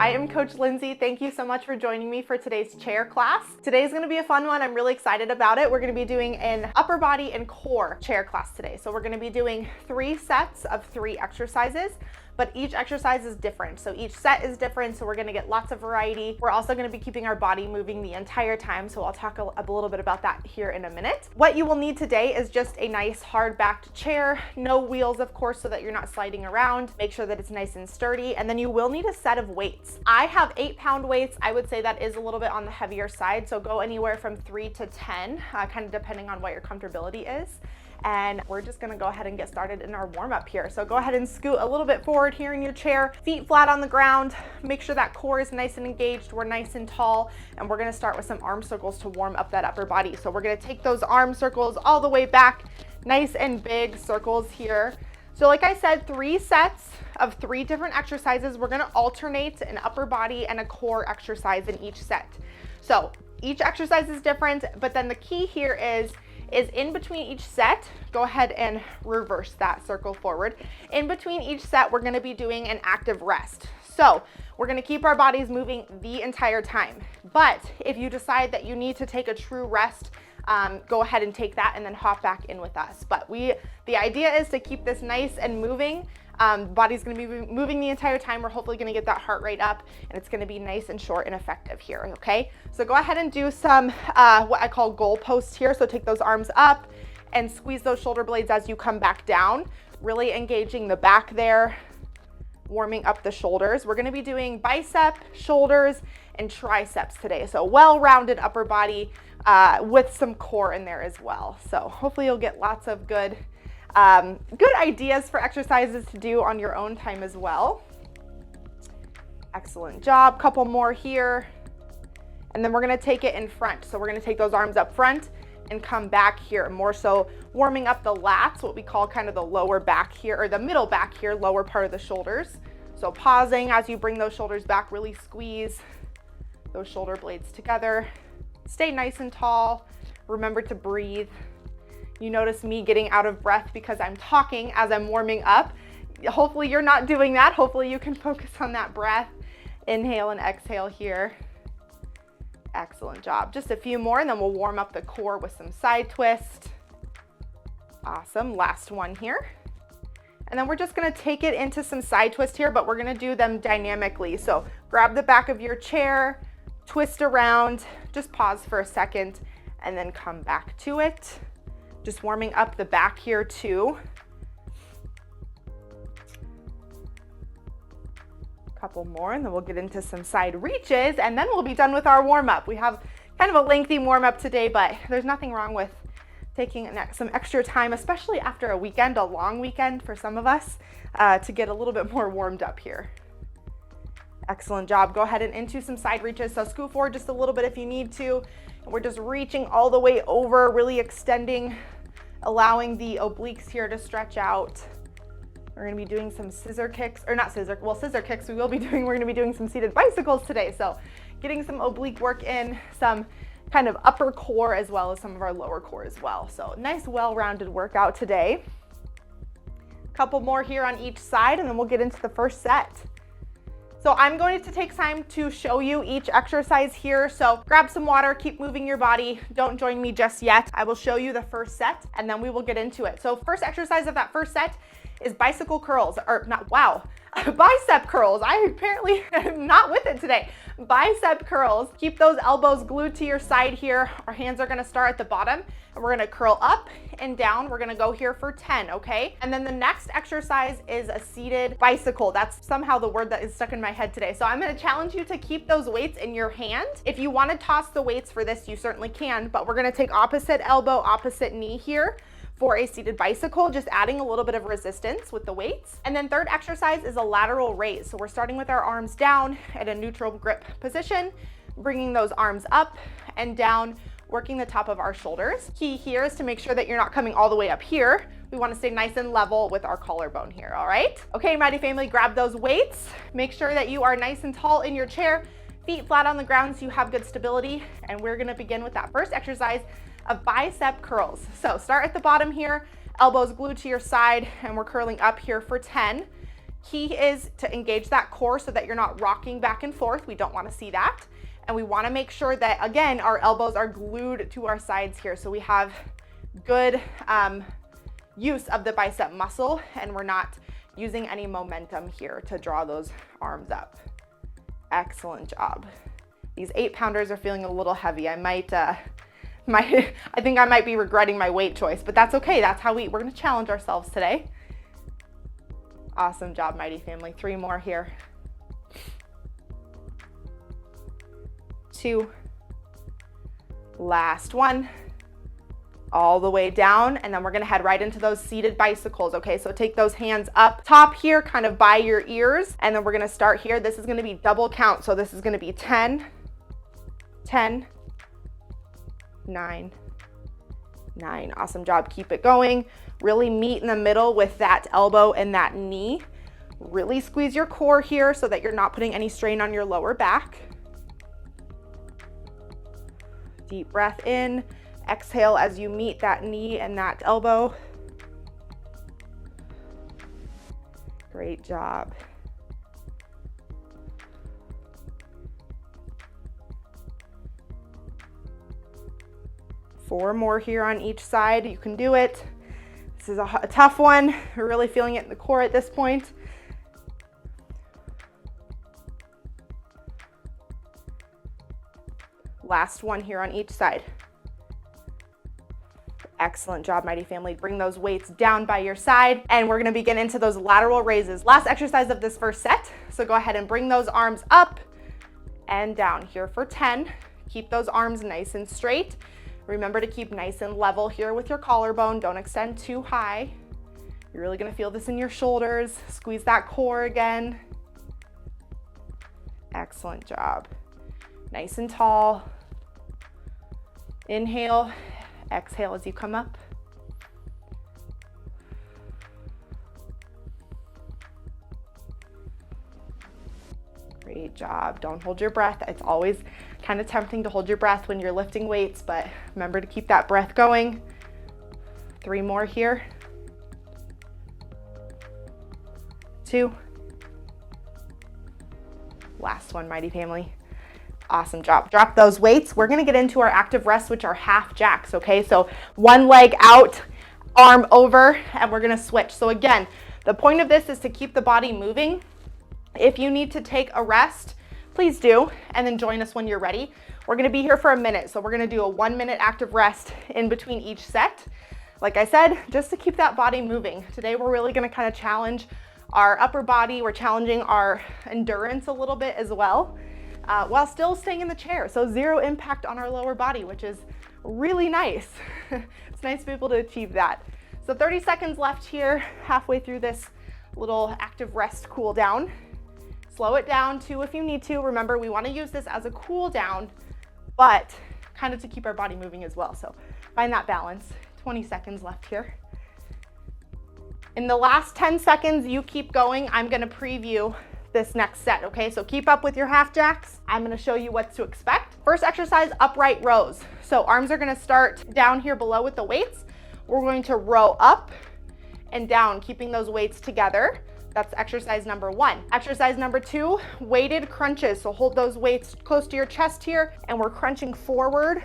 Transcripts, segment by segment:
I am Coach Lindsay. Thank you so much for joining me for today's chair class. Today's gonna be a fun one. I'm really excited about it. We're gonna be doing an upper body and core chair class today. So we're gonna be doing 3 sets of 3 exercises, but each exercise is different. So each set is different, so we're gonna get lots of variety. We're also gonna be keeping our body moving the entire time, so I'll talk a little bit about that here in a minute. What you will need today is just a nice hard-backed chair, no wheels, of course, so that you're not sliding around. Make sure that it's nice and sturdy, and then you will need a set of weights. I have 8-pound weights. I would say that is a little bit on the heavier side, so go anywhere from 3 to 10, kind of depending on what your comfortability is. And we're just gonna go ahead and get started in our warm-up here. So go ahead and scoot a little bit forward here in your chair, feet flat on the ground. Make sure that core is nice and engaged. We're nice and tall, and we're gonna start with some arm circles to warm up that upper body. So we're gonna take those arm circles all the way back, nice and big circles here. So like I said, 3 sets of 3 different exercises. We're gonna alternate an upper body and a core exercise in each set. So each exercise is different, but then the key here is in between each set, go ahead and reverse that circle forward. In between each set, we're gonna be doing an active rest. So we're gonna keep our bodies moving the entire time. But if you decide that you need to take a true rest, go ahead and take that and then hop back in with us. But the idea is to keep this nice and moving. Body's gonna be moving the entire time. We're hopefully gonna get that heart rate up, and it's gonna be nice and short and effective here, okay? So go ahead and do some, what I call goalposts here. So take those arms up and squeeze those shoulder blades as you come back down, really engaging the back there, warming up the shoulders. We're gonna be doing bicep, shoulders, and triceps today. So well-rounded upper body with some core in there as well. So hopefully you'll get lots of good ideas for exercises to do on your own time as well. Excellent job. Couple more here. And then we're gonna take it in front. So we're gonna take those arms up front and come back here, more so warming up the lats, what we call kind of the lower back here, or the middle back here, lower part of the shoulders. So pausing as you bring those shoulders back, really squeeze those shoulder blades together. Stay nice and tall. Remember to breathe. You notice me getting out of breath because I'm talking as I'm warming up. Hopefully you're not doing that. Hopefully you can focus on that breath. Inhale and exhale here. Excellent job. Just a few more and then we'll warm up the core with some side twist. Awesome. Last one here. And then we're just gonna take it into some side twist here, but we're gonna do them dynamically. So grab the back of your chair, twist around, just pause for a second, and then come back to it. Just warming up the back here too. Couple more, and then we'll get into some side reaches, and then we'll be done with our warm-up. We have kind of a lengthy warm-up today, but there's nothing wrong with taking some extra time, especially after a weekend, a long weekend for some of us, to get a little bit more warmed up here. Excellent job. Go ahead and into some side reaches. So scoot forward just a little bit if you need to. And we're just reaching all the way over, really extending, allowing the obliques here to stretch out. We're gonna be doing some scissor kicks, or not scissor, well, scissor kicks we will be doing. We're gonna be doing some seated bicycles today. So getting some oblique work in, some kind of upper core as well as some of our lower core as well. So nice, well-rounded workout today. Couple more here on each side, and then we'll get into the first set. So I'm going to take time to show you each exercise here. So grab some water, keep moving your body. Don't join me just yet. I will show you the first set and then we will get into it. So first exercise of that first set is bicycle curls, or not, wow, bicep curls. I apparently am not with it today. Bicep curls. Keep those elbows glued to your side here. Our hands are gonna start at the bottom and we're gonna curl up and down. We're gonna go here for 10, okay? And then the next exercise is a seated bicycle. That's somehow the word that is stuck in my head today. So I'm gonna challenge you to keep those weights in your hand. If you wanna toss the weights for this, you certainly can, but we're gonna take opposite elbow, opposite knee here for a seated bicycle, just adding a little bit of resistance with the weights. And then third exercise is a lateral raise. So we're starting with our arms down at a neutral grip position, bringing those arms up and down, working the top of our shoulders. Key here is to make sure that you're not coming all the way up here. We want to stay nice and level with our collarbone here, all right? Okay, Mighty Family, grab those weights. Make sure that you are nice and tall in your chair, feet flat on the ground so you have good stability. And we're gonna begin with that first exercise of bicep curls. So start at the bottom here, elbows glued to your side, and we're curling up here for 10. Key is to engage that core so that you're not rocking back and forth. We don't want to see that. And we want to make sure that, again, our elbows are glued to our sides here. So we have good use of the bicep muscle, and we're not using any momentum here to draw those arms up. Excellent job. These 8-pounders are feeling a little heavy. I think I might be regretting my weight choice, but that's okay. That's how we're going to challenge ourselves today. Awesome job, Mighty Family. 3 more here. 2. Last one. All the way down, and then we're gonna head right into those seated bicycles, okay? So take those hands up top here, kind of by your ears, and then we're gonna start here. This is gonna be double count, so this is gonna be 10, 10, 9, 9. Awesome job, keep it going. Really meet in the middle with that elbow and that knee. Really squeeze your core here so that you're not putting any strain on your lower back. Deep breath in. Exhale as you meet that knee and that elbow. Great job. Four more here on each side. You can do it. This is a tough one. We're really feeling it in the core at this point. Last one here on each side. Excellent job, Mighty Family. Bring those weights down by your side, and we're gonna begin into those lateral raises. Last exercise of this first set. So go ahead and bring those arms up and down here for 10. Keep those arms nice and straight. Remember to keep nice and level here with your collarbone. Don't extend too high. You're really gonna feel this in your shoulders. Squeeze that core again. Excellent job. Nice and tall. Inhale. Exhale as you come up. Great job. Don't hold your breath. It's always kind of tempting to hold your breath when you're lifting weights, but remember to keep that breath going. 3 more here. 2. Last one, Mighty Family. Awesome job. Drop those weights. We're going to get into our active rest, which are half jacks, okay? So one leg out, arm over, and we're going to switch. So again, the point of this is to keep the body moving. If you need to take a rest, please do, and then join us when you're ready. We're going to be here for a minute, so we're going to do a 1-minute active rest in between each set. Like I said, just to keep that body moving. Today, we're really going to kind of challenge our upper body. We're challenging our endurance a little bit as well. While still staying in the chair. So 0 impact on our lower body, which is really nice. It's nice to be able to achieve that. So 30 seconds left here, halfway through this little active rest cool down. Slow it down 2 if you need to. Remember, we want to use this as a cool down, but kind of to keep our body moving as well. So find that balance. 20 seconds left here. In the last 10 seconds, you keep going. I'm going to preview this next set, okay? So keep up with your half jacks. I'm gonna show you what to expect. First exercise, upright rows. So arms are gonna start down here below with the weights. We're going to row up and down, keeping those weights together. That's exercise number 1. Exercise number 2, weighted crunches. So hold those weights close to your chest here, and we're crunching forward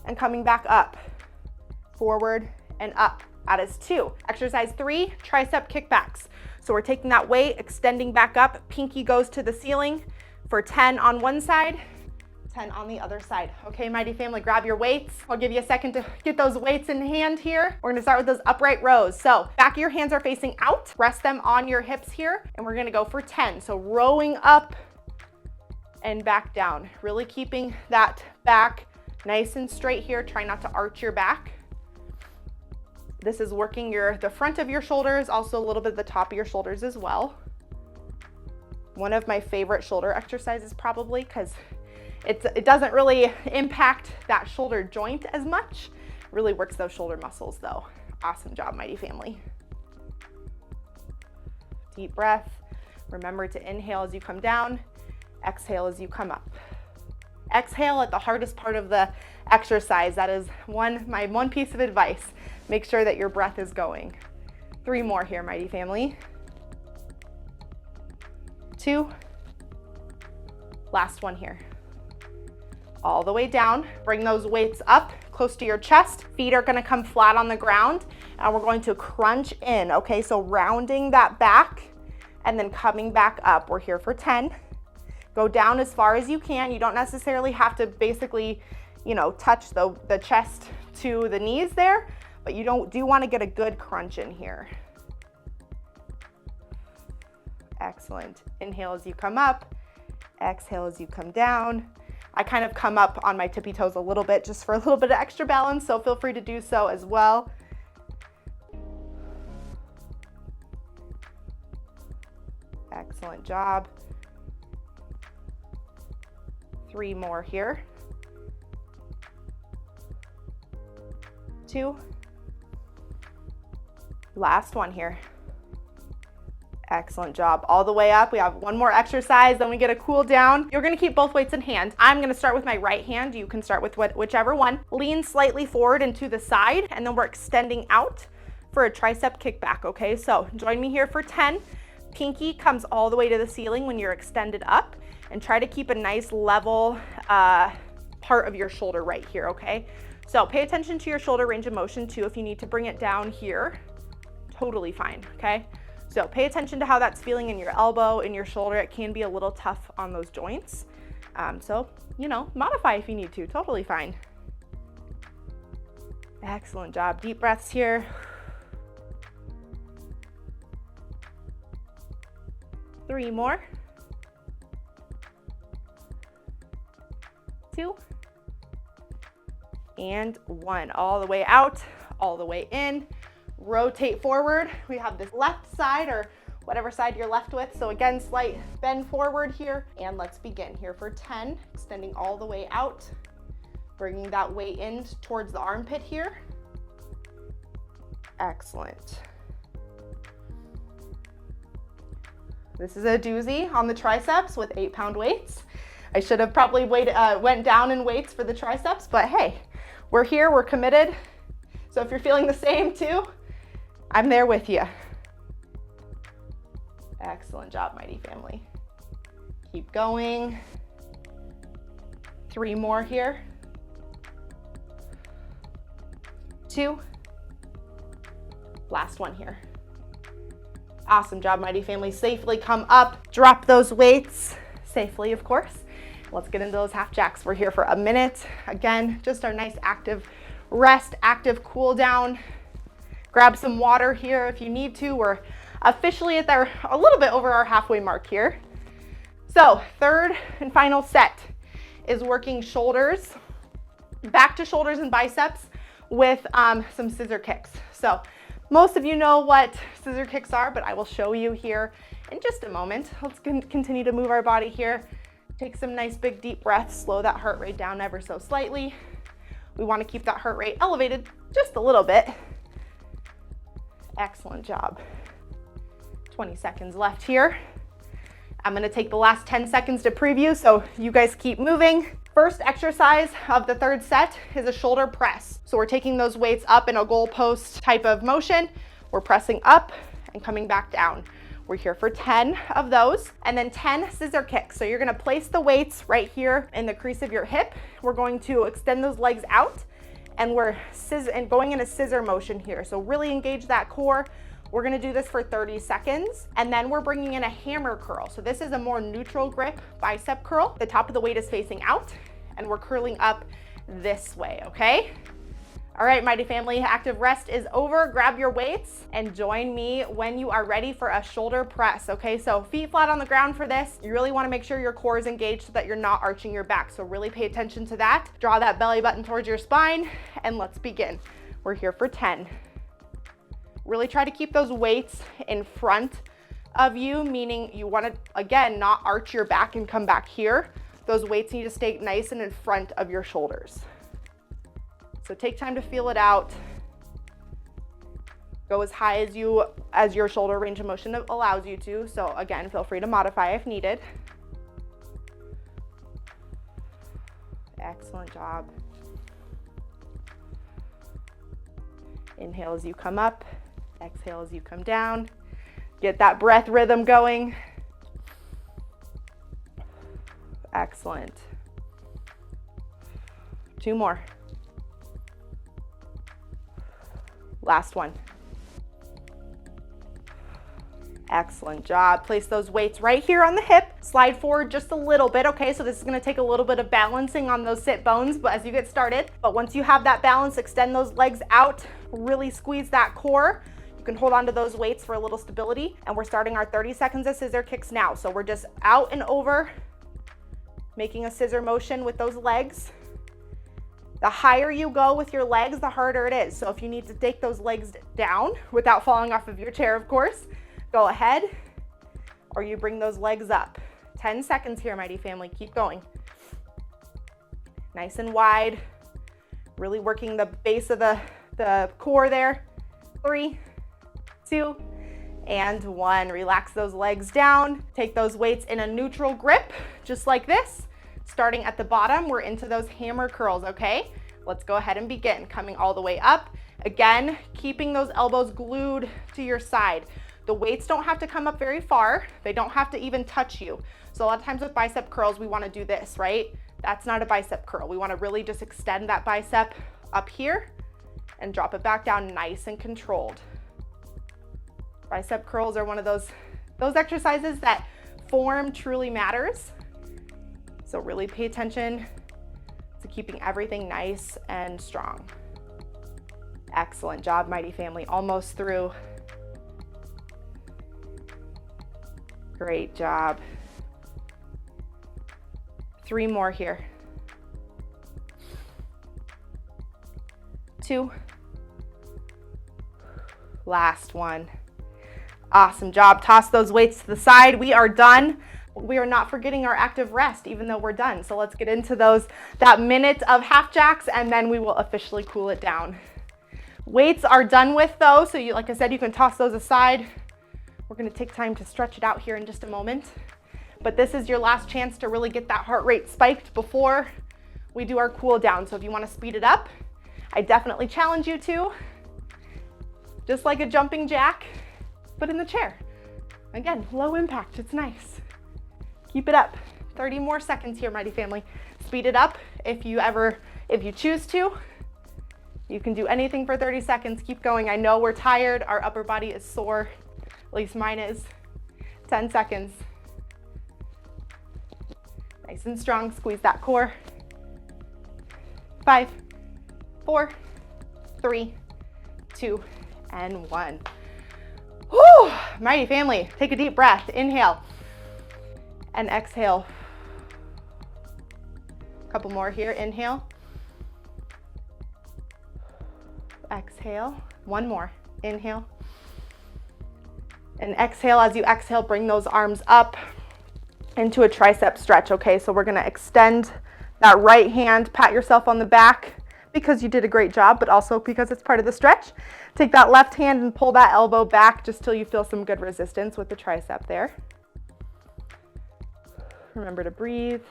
and coming back up. Forward and up. That is 2. Exercise 3, tricep kickbacks. So we're taking that weight, extending back up, pinky goes to the ceiling for 10 on one side, 10 on the other side. Okay, Mighty Family, grab your weights. I'll give you a second to get those weights in hand here. We're gonna start with those upright rows. So back of your hands are facing out, rest them on your hips here, and we're gonna go for 10. So rowing up and back down, really keeping that back nice and straight here. Try not to arch your back. This is working the front of your shoulders, also a little bit of the top of your shoulders as well. One of my favorite shoulder exercises probably, because it doesn't really impact that shoulder joint as much. Really works those shoulder muscles though. Awesome job, Mighty Family. Deep breath. Remember to inhale as you come down, exhale as you come up. Exhale at the hardest part of the exercise. That is my one piece of advice. Make sure that your breath is going. 3 more here, Mighty Family. 2. Last one here. All the way down. Bring those weights up close to your chest. Feet are gonna come flat on the ground, and we're going to crunch in, okay? So rounding that back and then coming back up. We're here for 10. Go down as far as you can. You don't necessarily have to basically, you know, touch the chest to the knees there, but you do want to get a good crunch in here. Excellent. Inhale as you come up, exhale as you come down. I kind of come up on my tippy toes a little bit just for a little bit of extra balance, so feel free to do so as well. Excellent job. 3 more here. 2. Last one here. Excellent job. All the way up. We have one more exercise, then we get a cool down. You're gonna keep both weights in hand. I'm gonna start with my right hand. You can start with whichever one. Lean slightly forward and to the side, and then we're extending out for a tricep kickback, okay? So join me here for 10. Pinky comes all the way to the ceiling when you're extended up, and try to keep a nice level part of your shoulder right here, okay? So pay attention to your shoulder range of motion too. If you need to bring it down here, totally fine, okay? So pay attention to how that's feeling in your elbow, in your shoulder. It can be a little tough on those joints. So, you know, modify if you need to, totally fine. Excellent job. Deep breaths here. 3 more. 2. And 1. All the way out, all the way in. Rotate forward. We have this left side or whatever side you're left with. So again, slight bend forward here, and let's begin here for 10, extending all the way out, bringing that weight in towards the armpit here. Excellent. This is a doozy on the triceps with 8-pound weights. I should have probably went down in weights for the triceps, but hey, we're here, we're committed. So if you're feeling the same too, I'm there with you. Excellent job, mighty family. Keep going. 3 more here. 2. Last one here. Awesome job, mighty family. Safely come up, drop those weights safely, of course. Let's get into those half jacks. We're here for a minute. Again, just our nice active rest, active cool down. Grab some water here if you need to. We're officially at a little bit over our halfway mark here. So 3rd and final set is working shoulders, back to shoulders and biceps with some scissor kicks. So most of you know what scissor kicks are, but I will show you here in just a moment. Let's continue to move our body here. Take some nice big deep breaths, slow that heart rate down ever so slightly. We want to keep that heart rate elevated just a little bit. Excellent job. 20 seconds left here. I'm going to take the last 10 seconds to preview, so you guys keep moving. First exercise of the 3rd set is a shoulder press. So we're taking those weights up in a goalpost type of motion. We're pressing up and coming back down. We're here for 10 of those, and then 10 scissor kicks. So you're gonna place the weights right here in the crease of your hip. We're going to extend those legs out, and we're going in a scissor motion here. So really engage that core. We're gonna do this for 30 seconds, and then we're bringing in a hammer curl. So this is a more neutral grip bicep curl. The top of the weight is facing out, and we're curling up this way, okay? All right, mighty family, active rest is over. Grab your weights and join me when you are ready for a shoulder press, okay? So feet flat on the ground for this. You really wanna make sure your core is engaged so that you're not arching your back. So really pay attention to that. Draw that belly button towards your spine, and let's begin. We're here for 10. Really try to keep those weights in front of you, meaning you wanna, again, not arch your back and come back here. Those weights need to stay nice and in front of your shoulders. So take time to feel it out. Go as high as your shoulder range of motion allows you to. So again, feel free to modify if needed. Excellent job. Inhale as you come up, exhale as you come down. Get that breath rhythm going. Excellent. 2 more. Last one. Excellent job. Place those weights right here on the hip. Slide forward just a little bit, okay? So this is gonna take a little bit of balancing on those sit bones, but as you get started. But once you have that balance, extend those legs out, really squeeze that core. You can hold on to those weights for a little stability. And we're starting our 30 seconds of scissor kicks now. So we're just out and over, making a scissor motion with those legs. The higher you go with your legs, the harder it is. So if you need to take those legs down without falling off of your chair, of course, go ahead, or you bring those legs up. 10 seconds here, mighty family. Keep going. Nice and wide. Really working the base of the core there. 3, 2, and 1. Relax those legs down. Take those weights in a neutral grip, just like this. Starting at the bottom, we're into those hammer curls, okay? Let's go ahead and begin. Coming all the way up. Again, keeping those elbows glued to your side. The weights don't have to come up very far. They don't have to even touch you. So a lot of times with bicep curls, we want to do this, right? That's not a bicep curl. We want to really just extend that bicep up here and drop it back down nice and controlled. Bicep curls are one of those exercises that form truly matters. So really pay attention to keeping everything nice and strong. Excellent job, mighty family. Almost through. Great job. 3 more here. 2. Last one. Awesome job. Toss those weights to the side. We are done. We are not forgetting our active rest, even though we're done. So let's get into that minute of half jacks, and then we will officially cool it down. Weights are done with though, so like I said, you can toss those aside. We're gonna take time to stretch it out here in just a moment. But this is your last chance to really get that heart rate spiked before we do our cool down. So if you wanna speed it up, I definitely challenge you to. Just like a jumping jack, but in the chair. Again, low impact, it's nice. Keep it up. 30 more seconds here, mighty family. Speed it up if you choose to. You can do anything for 30 seconds. Keep going. I know we're tired. Our upper body is sore. At least mine is. 10 seconds. Nice and strong. Squeeze that core. 5, 4, 3, 2, and 1. Whew! Mighty family, take a deep breath. Inhale and exhale. A couple more here. Inhale. Exhale. 1 more. Inhale. And exhale. As you exhale, bring those arms up into a tricep stretch, okay? So we're gonna extend that right hand, pat yourself on the back because you did a great job, but also because it's part of the stretch. Take that left hand and pull that elbow back just till you feel some good resistance with the tricep there. Remember to breathe.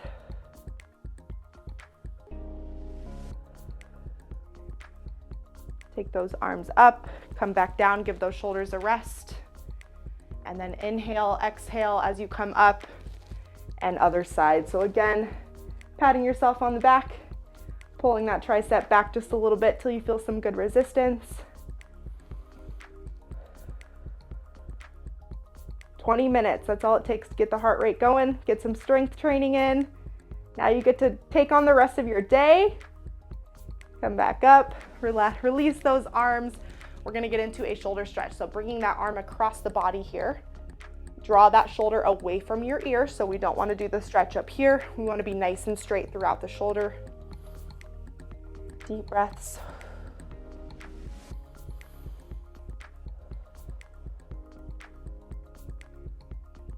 Take those arms up, come back down, give those shoulders a rest. And then inhale, exhale as you come up, and other side. So again, patting yourself on the back, pulling that tricep back just a little bit till you feel some good resistance. 20 minutes, that's all it takes to get the heart rate going, get some strength training in. Now you get to take on the rest of your day. Come back up, relax, release those arms. We're gonna get into a shoulder stretch. So bringing that arm across the body here. Draw that shoulder away from your ear, so we don't wanna do the stretch up here. We wanna be nice and straight throughout the shoulder. Deep breaths.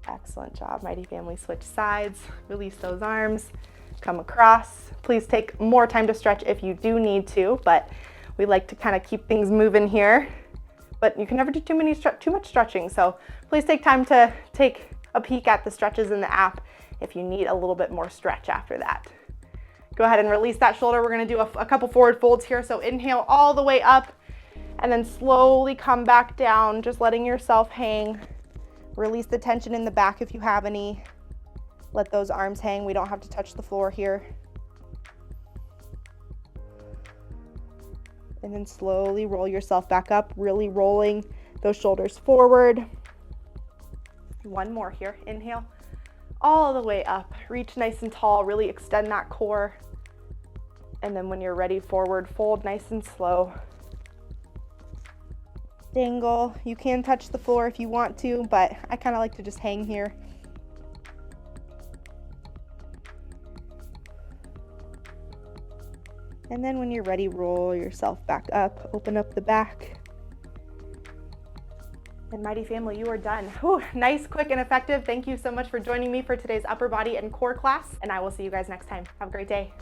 Excellent job, mighty family. Switch sides, release those arms, come across. Please take more time to stretch if you do need to, but we like to kind of keep things moving here. But you can never do too much stretching, so please take time to take a peek at the stretches in the app if you need a little bit more stretch after that. Go ahead and release that shoulder. We're gonna do a couple forward folds here. So inhale all the way up and then slowly come back down, just letting yourself hang. Release the tension in the back if you have any. Let those arms hang. We don't have to touch the floor here. And then slowly roll yourself back up, really rolling those shoulders forward. One more here. Inhale, all the way up. Reach nice and tall, really extend that core. And then when you're ready, forward fold, nice and slow. Dangle. You can touch the floor if you want to, but I kind of like to just hang here. And then when you're ready, roll yourself back up, open up the back. And Mighty Family, you are done. Whew, nice, quick, and effective. Thank you so much for joining me for today's upper body and core class, and I will see you guys next time. Have a great day.